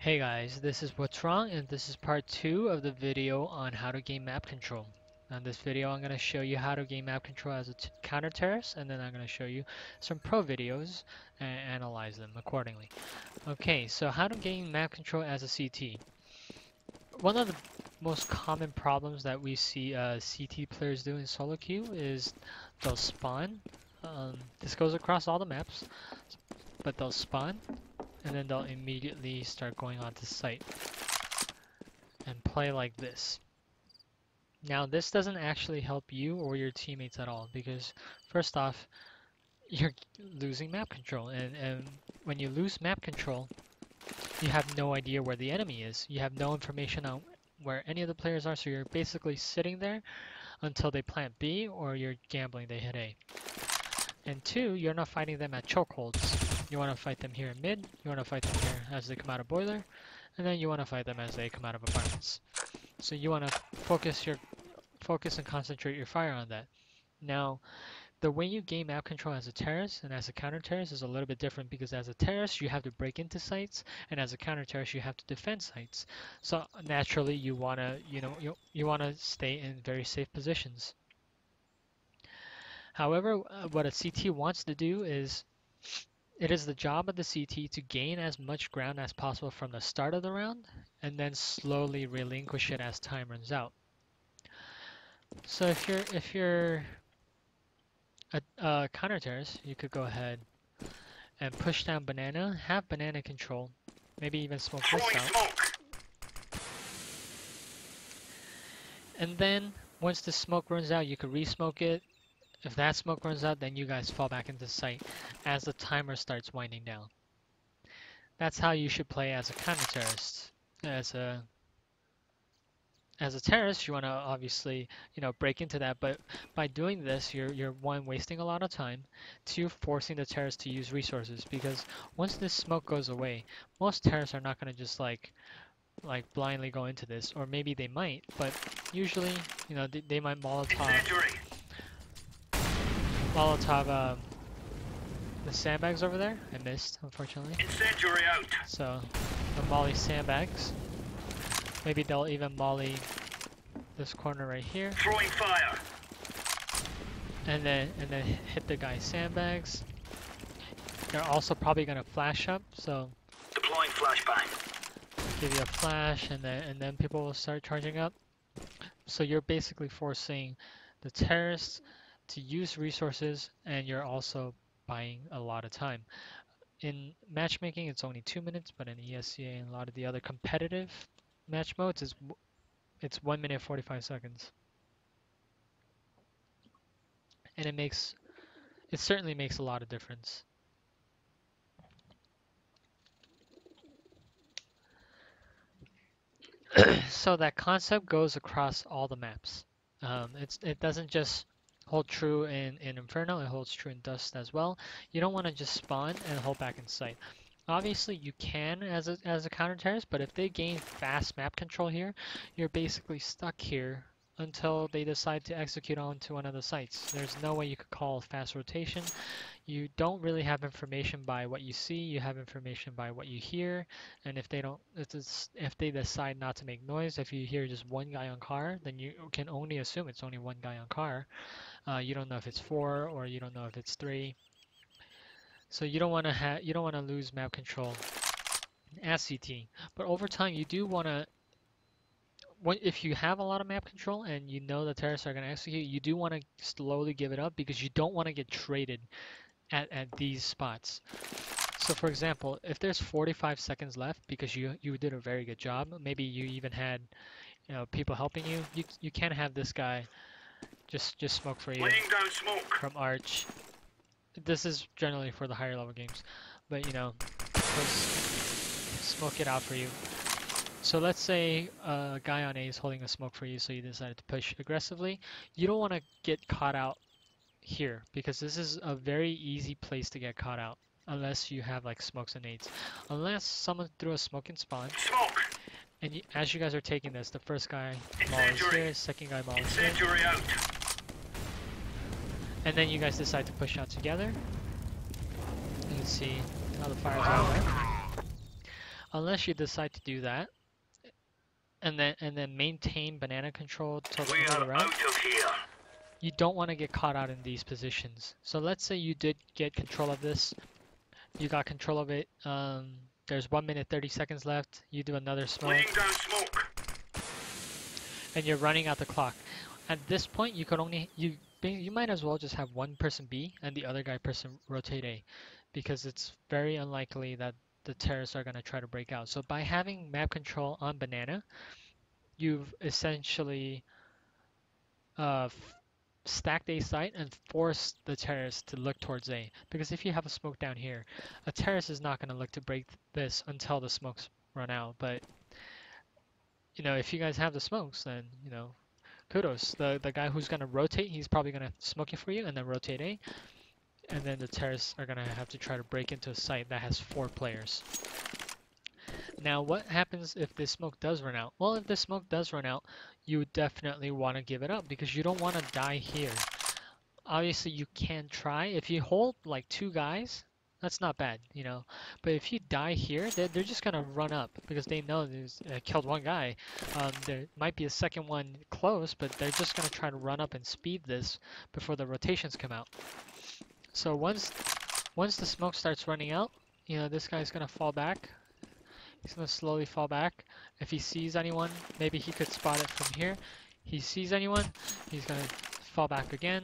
Hey guys, this is What's Wrong, and this is part 2 of the video on how to gain map control. In this video I'm going to show you how to gain map control as a counter-terrorist, and then I'm going to show you some pro videos and analyze them accordingly. Okay, so how to gain map control as a CT. One of the most common problems that we see CT players do in solo queue is they'll spawn. This goes across all the maps, but they'll spawn and then they'll immediately start going onto site and play like this. Now this doesn't actually help you or your teammates at all because first off, you're losing map control, and when you lose map control, you have no idea where the enemy is. You have no information on where any of the players are, so you're basically sitting there until they plant B or you're gambling they hit A. And two, you're not fighting them at chokeholds. You want to fight them here in mid, you want to fight them here as they come out of boiler, and then you want to fight them as they come out of apartments. So you want to focus and concentrate your fire on that. Now, the way you gain map control as a terrorist and as a counter-terrorist is a little bit different because as a terrorist you have to break into sites, and as a counter-terrorist you have to defend sites. So naturally you wanna, you wanna stay in very safe positions. However, what a CT wants to do is, it is the job of the CT to gain as much ground as possible from the start of the round, and then slowly relinquish it as time runs out. So if you're a counter-terrorist, you could go ahead and push down banana, have banana control, maybe even smoke this out. And then once the smoke runs out, you could re-smoke it. If that smoke runs out, then you guys fall back into sight as the timer starts winding down. That's how you should play as a counter-terrorist. As a terrorist, you want to obviously, break into that, but by doing this, you're one, wasting a lot of time, two, forcing the terrorists to use resources, because once this smoke goes away, most terrorists are not going to just like blindly go into this, or maybe they might, but usually, they might Molotov the sandbags over there. I missed, unfortunately. Incendiary out. So, the molly sandbags. Maybe they'll even molly this corner right here. Throwing fire. And then hit the guy's sandbags. They're also probably gonna flash up, so deploying flashbang. Give you a flash, and then people will start charging up. So you're basically forcing the terrorists to use resources, and you're also buying a lot of time. In matchmaking, it's only 2 minutes, but in ESCA and a lot of the other competitive match modes, it's 1 minute 45 seconds. And it certainly makes a lot of difference. So that concept goes across all the maps. It doesn't just hold true in Inferno, it holds true in Dust as well. You don't want to just spawn and hold back in sight. Obviously you can as a counter-terrorist, but if they gain fast map control here, you're basically stuck here until they decide to execute onto one of the sites. There's no way you could call fast rotation. You don't really have information by what you see, you have information by what you hear, and if they decide not to make noise, if you hear just one guy on car, then you can only assume it's only one guy on car. You don't know if it's 4 or you don't know if it's 3. So you don't want to lose map control as CT. But over time, you do want to, if you have a lot of map control and you know the terrorists are going to execute, you do want to slowly give it up because you don't want to get traded at these spots. So for example, if there's 45 seconds left because you did a very good job, maybe you even had people helping you, you can't have this guy just smoke for you. Laying down smoke From Arch. This is generally for the higher level games, but smoke it out for you. So let's say a guy on A is holding a smoke for you, so you decided to push aggressively. You don't want to get caught out here because this is a very easy place to get caught out unless you have like smokes and nades. Unless someone threw a smoke in spawn. Smoke. And as you guys are taking this, the first guy mollies here, second guy mollies here. Incendiary out. And then you guys decide to push out together. You can see how the fire's out there. unless you decide to do that, and then maintain banana control till the We end of are the round, out of here. you don't want to get caught out in these positions. So let's say you did get control of this, you got control of it. There's 1 minute 30 seconds left. You do another Laying smoke, down smoke. and you're running out the clock. At this point, you might as well just have one person B and the other person rotate A, because it's very unlikely that the terrorists are going to try to break out. So by having map control on banana, you've essentially uh, stacked A site and forced the terrorist to look towards A. Because if you have a smoke down here, a terrorist is not going to look to break this until the smokes run out. But if you guys have the smokes, then kudos. The guy who's going to rotate, he's probably going to smoke it for you and then rotate A. And then the terrorists are going to have to try to break into a site that has 4 players. Now, what happens if this smoke does run out? Well, if this smoke does run out, you would definitely want to give it up because you don't want to die here. Obviously, you can try. If you hold like 2 guys, that's not bad. But if you die here, they're just gonna run up because they know there's killed 1 guy. There might be a second one close, but they're just gonna try to run up and speed this before the rotations come out. So once the smoke starts running out, this guy's gonna fall back. He's gonna slowly fall back. If he sees anyone, maybe he could spot it from here. He sees anyone, he's gonna fall back again.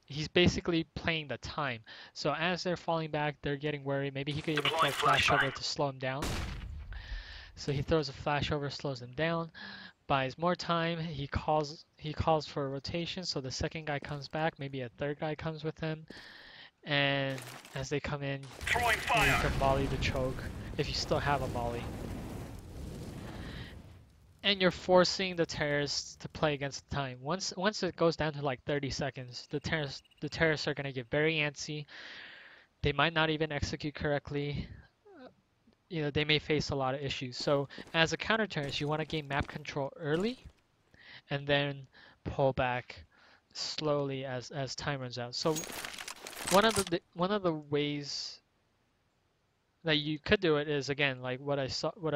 He's basically playing the time. So as they're falling back, they're getting worried. Maybe he could even throw a flash over to slow him down. So he throws a flash over, slows him down, buys more time. He calls for a rotation. So the second guy comes back. Maybe a third guy comes with him. And as they come in, Throwing you fire. can molly the choke if you still have a molly. And you're forcing the terrorists to play against the time. Once it goes down to like 30 seconds, the terrorists are gonna get very antsy. They might not even execute correctly. They may face a lot of issues. So as a counter terrorist, you want to gain map control early and then pull back slowly as time runs out. So one of the ways that you could do it is, again, like what I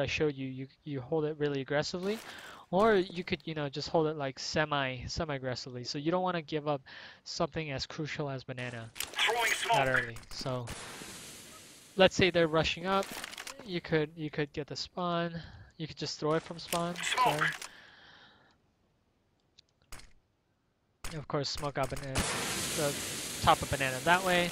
showed you. You hold it really aggressively, or you could just hold it like semi aggressively. So you don't want to give up something as crucial as banana Throwing that smoke. early. So let's say they're rushing up. You could get the spawn. You could just throw it from spawn. Smoke. Sorry. Of course, smoke up the top of banana that way.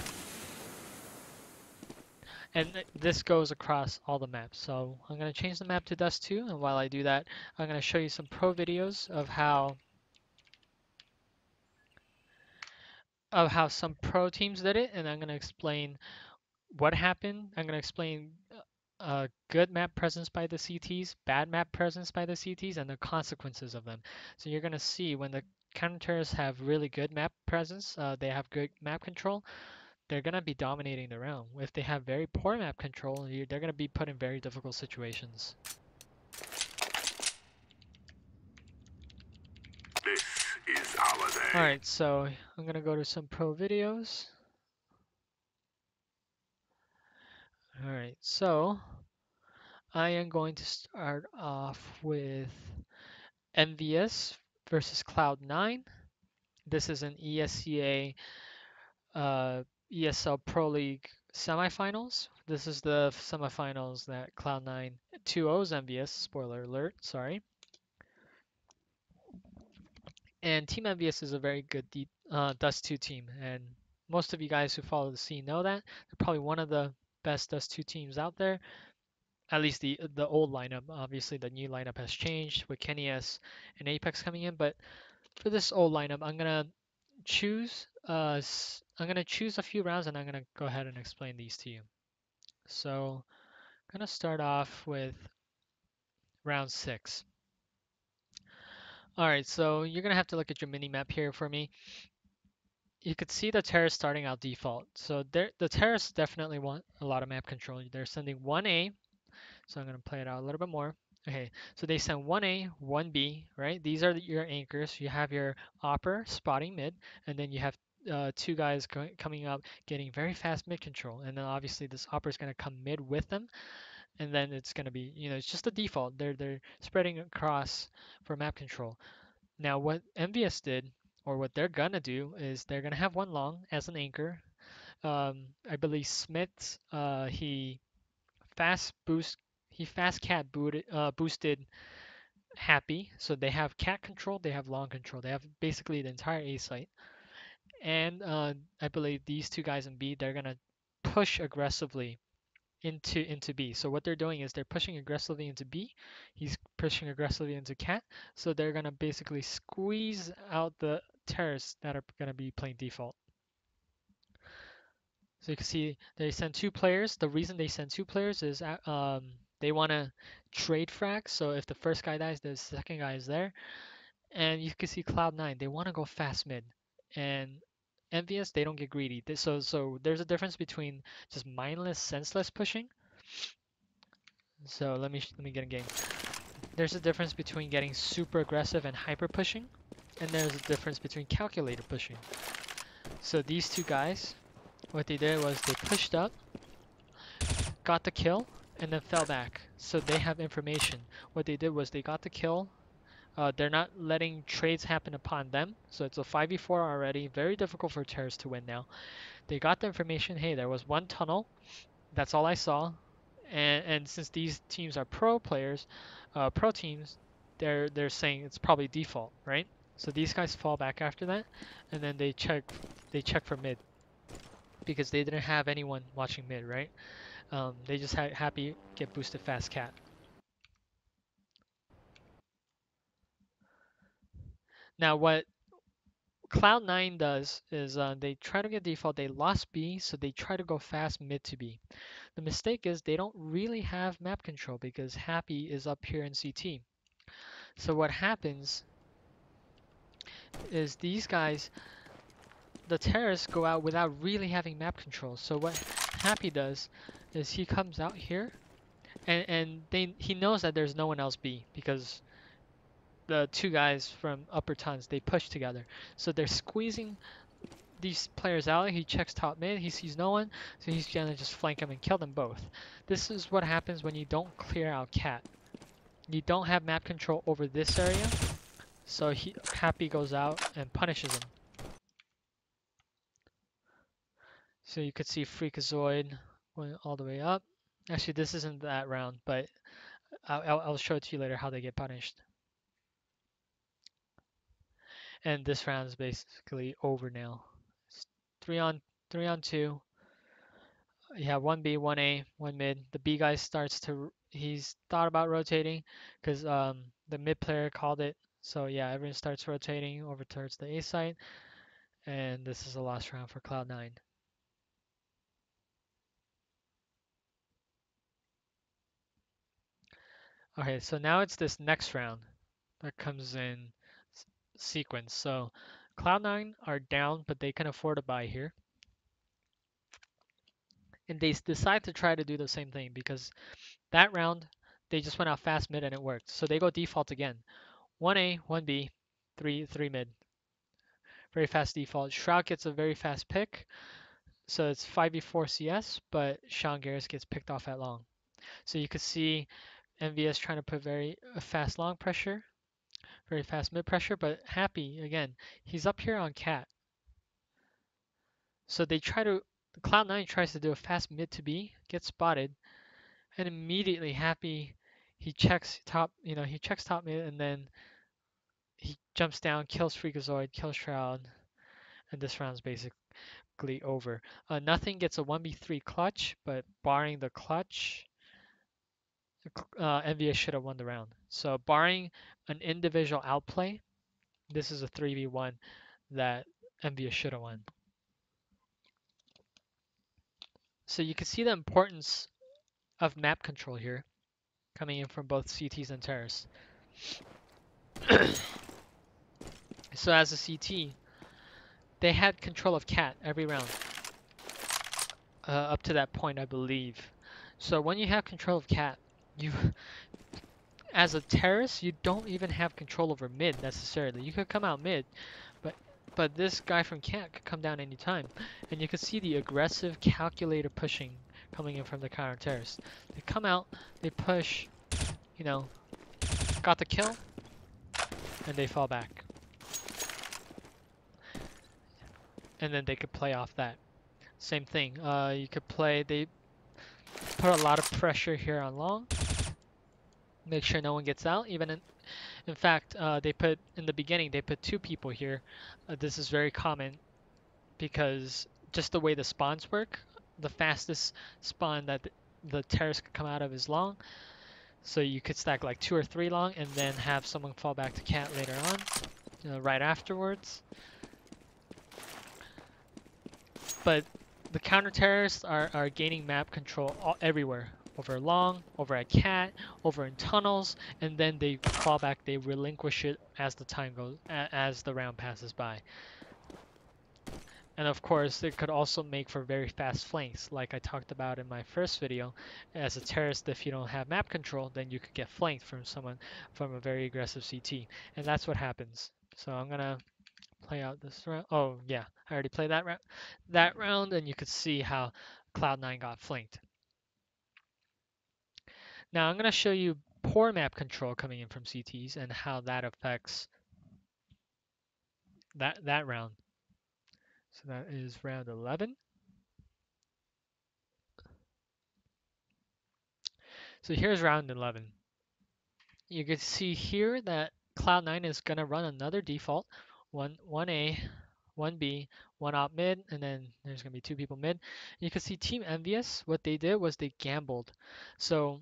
And this goes across all the maps. So I'm going to change the map to Dust 2. And while I do that, I'm going to show you some pro videos of how some pro teams did it. And I'm going to explain what happened. I'm going to explain good map presence by the CTs, bad map presence by the CTs, and the consequences of them. So you're going to see when the counters have really good map presence, they have good map control, they're going to be dominating the round. If they have very poor map control, they're going to be put in very difficult situations. This is our day. Alright, so I'm going to go to some pro videos. Alright, so I am going to start off with MVS versus Cloud9. This is an ESCA ESL Pro League semifinals. This is the semifinals that Cloud9 2-0's MVS, spoiler alert, sorry. And Team MVS is a very good Dust 2 team, and most of you guys who follow the scene know that. They're probably one of the best Dust 2 teams out there. At least the old lineup. Obviously, the new lineup has changed with Kenny S and Apex coming in, but for this old lineup, I'm gonna choose a few rounds, and I'm gonna go ahead and explain these to you. So I'm gonna start off with round 6. All right, so you're gonna have to look at your mini map here for me. You could see the terrorists starting out default. So the terrorists definitely want a lot of map control. They're sending 1A, so I'm going to play it out a little bit more. Okay, so they send 1A, 1B, right? These are your anchors. You have your opper spotting mid, and then you have 2 guys coming up, getting very fast mid control. And then obviously this opper is going to come mid with them, and then it's gonna be, it's just the default. They're spreading across for map control. Now what MVS did, or what they're gonna do, is they're gonna have one long as an anchor. I believe Smith, fast boost, he fast cat boosted Happy, so they have cat control, they have long control, they have basically the entire A site. And I believe these two guys in B, they're gonna push aggressively into B. So what they're doing is they're pushing aggressively into B. He's pushing aggressively into cat. So they're gonna basically squeeze out the terrorists that are gonna be playing default. So you can see they send two players. The reason they send two players is they want to trade frags. So if the first guy dies, the second guy is there. And you can see Cloud9, they want to go fast mid. And Envious, they don't get greedy. So there's a difference between just mindless, senseless pushing. So let me get a game. There's a difference between getting super aggressive and hyper pushing, and there's a difference between calculated pushing. So these two guys, what they did was they pushed up, got the kill, and then fell back. So they have information. What they did was they got the kill. They're not letting trades happen upon them. So it's a 5v4 already. Very difficult for terrorists to win now. They got the information. Hey, there was one tunnel. That's all I saw. And since these teams are pro players, pro teams, they're saying it's probably default, right? So these guys fall back after that, and then they check for mid because they didn't have anyone watching mid, right? They just had Happy get boosted fast cat. Now what Cloud9 does is they try to get default. They lost B, so they try to go fast mid to B. The mistake is they don't really have map control because Happy is up here in CT. So what happens is these guys, the terrorists go out without really having map control. So what Happy does is he comes out here and he knows that there's no one else B because the two guys from upper tons they push together. So they're squeezing these players out. He checks top mid, he sees no one, so he's gonna just flank them and kill them both. This is what happens when you don't clear out cat. You don't have map control over this area, so Happy goes out and punishes him. So you could see Freakazoid going all the way up. Actually, this isn't that round, but I'll show it to you later how they get punished. And this round is basically over now. It's three on two. You have one B, one A, one mid. The B guy he's thought about rotating because the mid player called it. So yeah, everyone starts rotating over towards the A site, and this is the last round for Cloud9. Okay, so now it's this next round that comes in sequence. So Cloud9 are down, but they can afford to buy here. And they decide to try to do the same thing because that round they just went out fast mid and it worked. So they go default again. 1A, 1B, 3 mid. Very fast default. Shroud gets a very fast pick. So it's 5v4 CS, but Sean Garris gets picked off at long. So you could see MVS trying to put very fast long pressure, very fast mid pressure, but Happy, again, he's up here on cat. So Cloud9 tries to do a fast mid to B, gets spotted, and immediately Happy, he checks top mid, and then he jumps down, kills Freakazoid, kills Shroud, and this round's basically over. Nothing gets a 1v3 clutch, but barring the clutch, MVS should have won the round. So barring an individual outplay, this is a 3v1 that MVS should have won. So you can see the importance of map control here, coming in from both CTs and terrorists. So as a CT, they had control of cat every round, up to that point, I believe. So when you have control of cat, you, as a terrorist, you don't even have control over mid necessarily. You could come out mid, but this guy from cat could come down anytime, and you could see the aggressive, calculated pushing coming in from the counter terrorists. They come out, they push, you know, got the kill, and they fall back. And then they could play off that. Same thing. You could play. They put a lot of pressure here on long. Make sure no one gets out. In fact, they put in the beginning. They put two people here. This is very common because just the way the spawns work, the fastest spawn that the terrorist could come out of is long. So you could stack like 2 or 3 long and then have someone fall back to cat later on, right afterwards. But the counter-terrorists are gaining map control everywhere. Over long, over at cat, over in tunnels, and then they fall back, they relinquish it as the time goes, as the round passes by. And of course, it could also make for very fast flanks, like I talked about in my first video. As a terrorist, if you don't have map control, then you could get flanked from someone from a very aggressive CT. And that's what happens. So I'm gonna play out this round. Oh yeah, I already played that round, and you could see how Cloud9 got flanked. Now I'm gonna show you poor map control coming in from CTs and how that affects that round. So that is round 11. So here's round 11. You can see here that Cloud9 is gonna run another default, one A, one B, one op mid, and then there's gonna be 2 people mid. You can see Team Envious, what they did was they gambled. So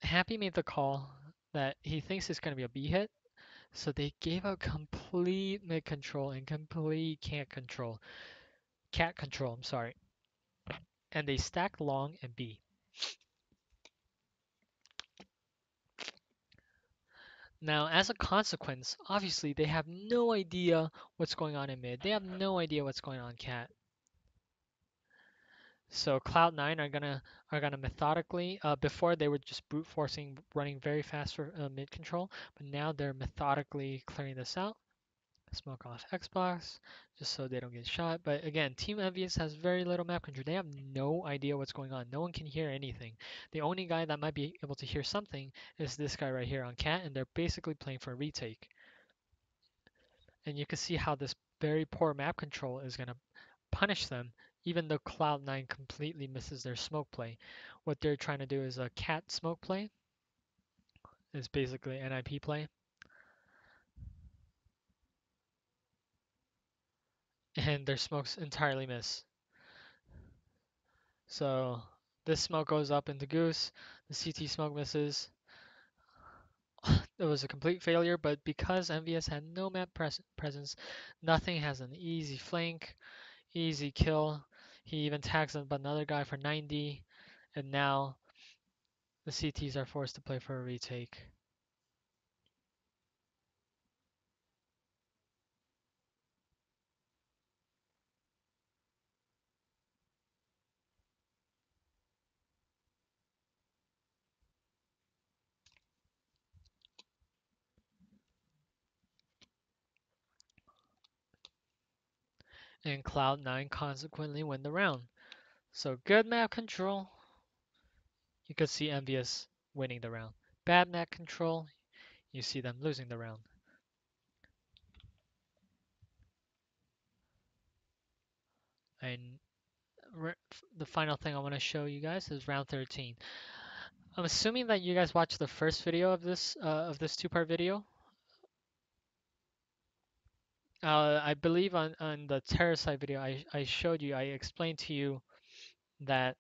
Happy made the call that he thinks it's gonna be a B hit. So they gave out complete mid control and complete cat control, I'm sorry. And they stacked long and B. Now, as a consequence, obviously they have no idea what's going on in mid. They have no idea what's going on cat. So Cloud9 are gonna methodically. Before they were just brute forcing, running very fast for mid control, but now they're methodically clearing this out. Smoke off Xbox just so they don't get shot. But again, Team Envious has very little map control. They have no idea what's going on. No one can hear anything. The only guy that might be able to hear something is this guy right here on cat, and they're basically playing for a retake. And you can see how this very poor map control is going to punish them, even though Cloud9 completely misses their smoke play. What they're trying to do is a cat smoke play, is basically NIP play. And their smokes entirely miss. So this smoke goes up into Goose, the CT smoke misses. It was a complete failure, but because MVS had no map presence, nothing has an easy flank, easy kill. He even tags up another guy for 90, and now the CTs are forced to play for a retake. And Cloud9 consequently win the round. So good map control, you could see MVS winning the round. Bad map control, you see them losing the round. And the final thing I want to show you guys is round 13. I'm assuming that you guys watched the first video of this two-part video. I believe on the terror side video I showed you, I explained to you that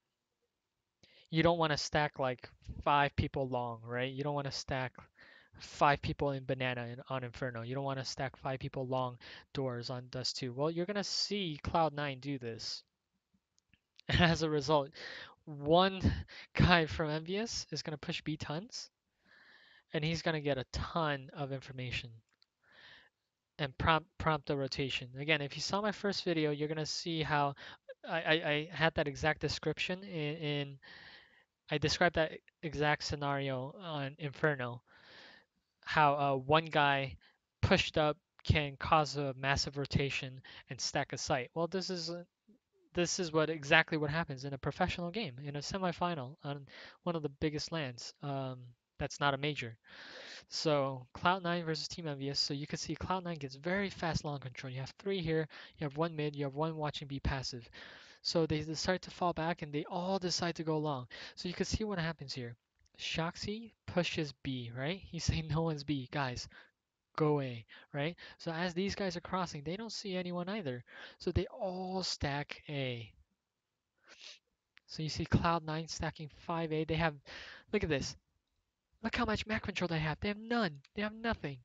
you don't want to stack like 5 people long, right? You don't want to stack 5 people in banana on Inferno. You don't want to stack 5 people long doors on Dust 2. Well, you're gonna see Cloud9 do this. And as a result, one guy from MVS is gonna push B tons, and he's gonna get a ton of information and prompt a rotation. Again, if you saw my first video, you're gonna see how I had that exact description I described that exact scenario on Inferno. How one guy pushed up can cause a massive rotation and stack a site. Well, this is what exactly what happens in a professional game, in a semifinal on one of the biggest lands. That's not a major. So Cloud9 versus Team Envious. So you can see Cloud9 gets very fast long control. You have three here, you have one mid, you have one watching B passive. So they decide to fall back and they all decide to go long. So you can see what happens here. Shoxy pushes B, right? He's saying no one's B. Guys, go A, right? So as these guys are crossing, they don't see anyone either. So they all stack A. So you see Cloud9 stacking 5A. They have, look at this. Look how much map control they have. They have none. They have nothing.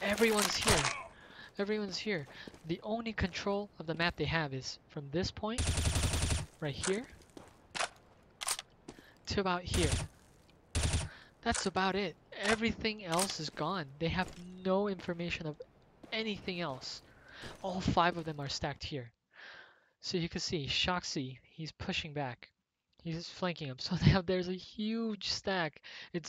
Everyone's here. Everyone's here. The only control of the map they have is from this point, right here, to about here. That's about it. Everything else is gone. They have no information of anything else. All five of them are stacked here. So you can see Shoxy, he's pushing back. He's flanking him. So now there's a huge stack.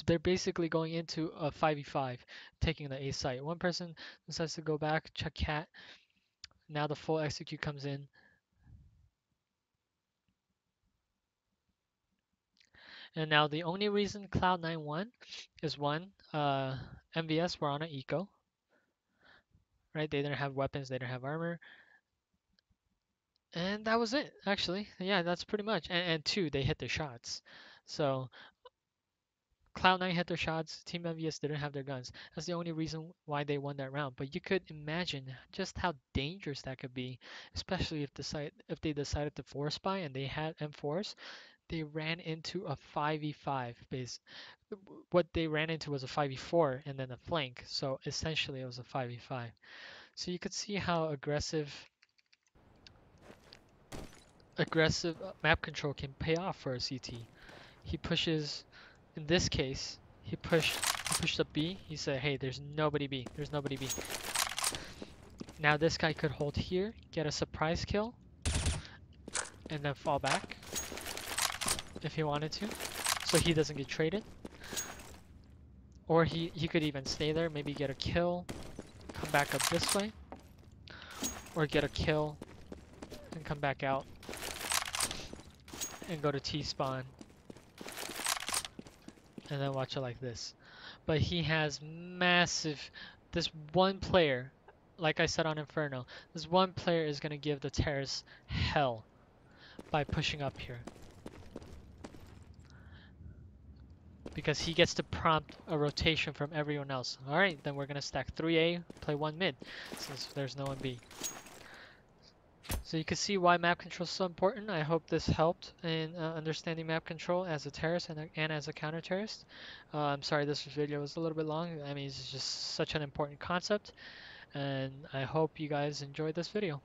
They're basically going into a 5v5, taking the A site. One person decides to go back, check cat. Now the full execute comes in. And now the only reason Cloud9 won is one, MVS were on an eco, right? They didn't have weapons, they didn't have armor. And that was it, actually. Yeah, that's pretty much. And two, they hit their shots. So Cloud9 hit their shots. Team MVS didn't have their guns. That's the only reason why they won that round. But you could imagine just how dangerous that could be, especially if they decided to force buy and they had M4s. They ran into a 5v5 base. What they ran into was a 5v4 and then a flank. So essentially it was a 5v5. So you could see how aggressive map control can pay off for a CT. He pushes, in this case, he pushed up B. He said, hey, there's nobody B. There's nobody B. Now this guy could hold here, get a surprise kill, and then fall back if he wanted to, so he doesn't get traded. Or he could even stay there, maybe get a kill, come back up this way, or get a kill and come back out and go to T-spawn and then watch it like this. But he has massive, this one player, like I said on Inferno, this one player is going to give the terrorists hell by pushing up here. Because he gets to prompt a rotation from everyone else. Alright, then we're going to stack 3A, play 1 mid, since there's no one B. So you can see why map control is so important. I hope this helped in understanding map control as a terrorist and as a counter-terrorist. I'm sorry this video was a little bit long. I mean, it's just such an important concept. And I hope you guys enjoyed this video.